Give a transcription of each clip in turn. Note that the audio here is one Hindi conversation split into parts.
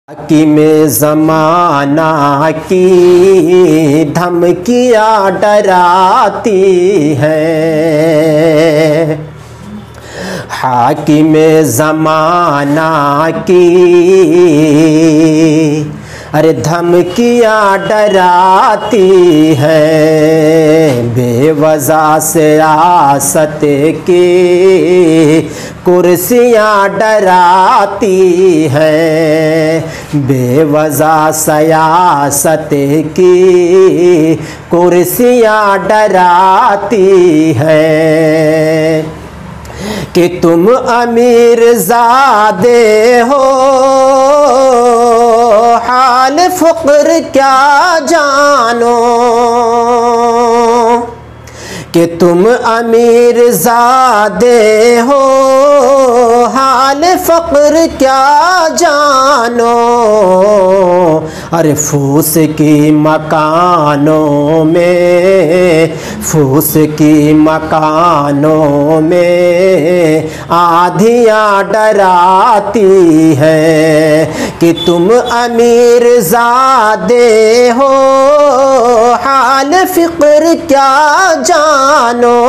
में ज़माना की धमकियाँ डराती हैं। हाकिम ज़माना की अरे धमकियाँ डराती हैं। बेवजह सियासत की कुर्सियाँ डराती हैं। बेवजह सियासत की कुर्सियाँ डराती हैं कि तुम अमीर ज़ादे हो, हाल फ़क़्र क्या जानो। कि तुम अमीर ज़ादे हो, हाल फ़क़्र क्या जानो। अरे फूस की मकानों में, फूस की मकानों में आधियाँ डराती हैं कि तुम अमीर ज़ादे हो, हाल फ़क़्र क्या जानो।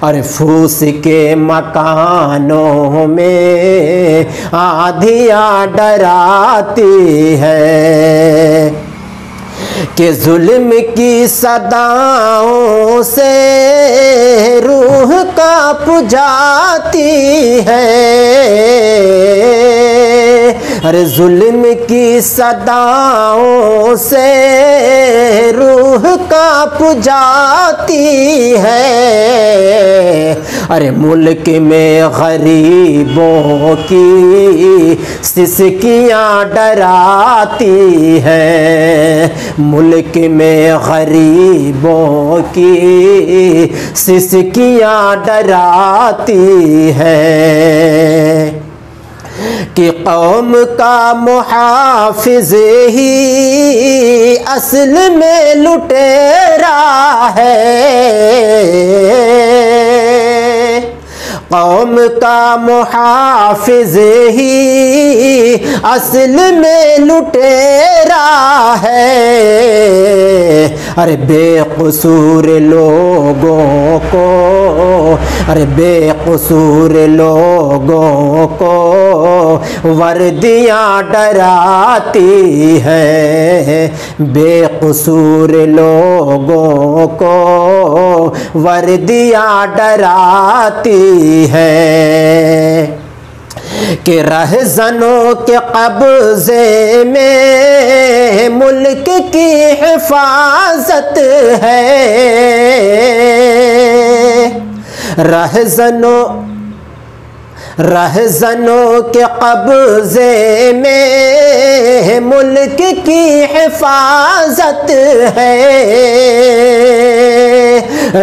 अरे फूस के मकानों में आधियाँ डराती है कि जुल्म की सदाओं से रूह कांप जाती है। अरे जुल्म की सदाओं से रूह कांप जाती है। अरे मुल्क में गरीबों की सिसकियाँ डराती हैं। मुल्क में गरीबों की सिसकियाँ डराती हैं कि कौम का मुहाफिज ही असल में लुटेरा है। कौम का मुहाफिज ही असल में लुटेरा है। अरे बेकसूर लोगों को, अरे बेकसूर लोगों को वर्दियाँ डराती हैं। बेकसूर लोगों को वर्दियाँ डराती है कि रहज़नों के कब्ज़े में मुल्क की हिफाजत है। रहज़नों के कब्ज़े में मुल्क की हिफाजत है।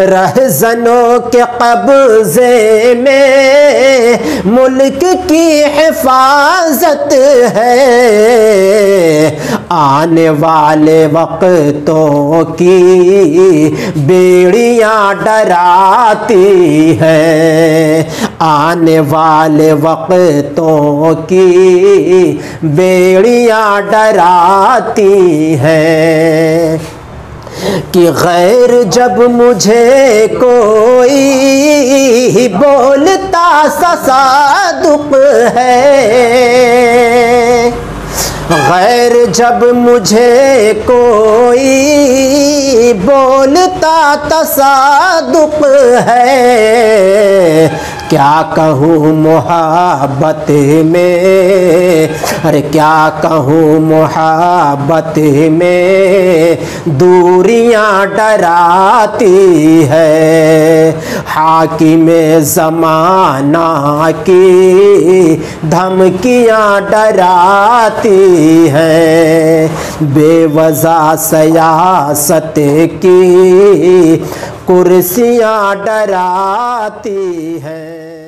रहज़नों के कब्ज़े में मुल्क की हिफाजत है। आने वाले वक़्तों की बेड़ियाँ डराती हैं। आने वाले वक़्तों की बेड़ियाँ डराती हैं कि गैर जब मुझे कोई बोलता सा सादुक है। गैर जब मुझे कोई बोलता तसादुक है। क्या कहूँ मोहब्बत में, अरे क्या कहूँ मोहब्बत में दूरियाँ डराती है। हाकिम ज़माना की धमकियाँ डराती हैं। बेवजह सियासत की कुर्सियाँ डराती हैं।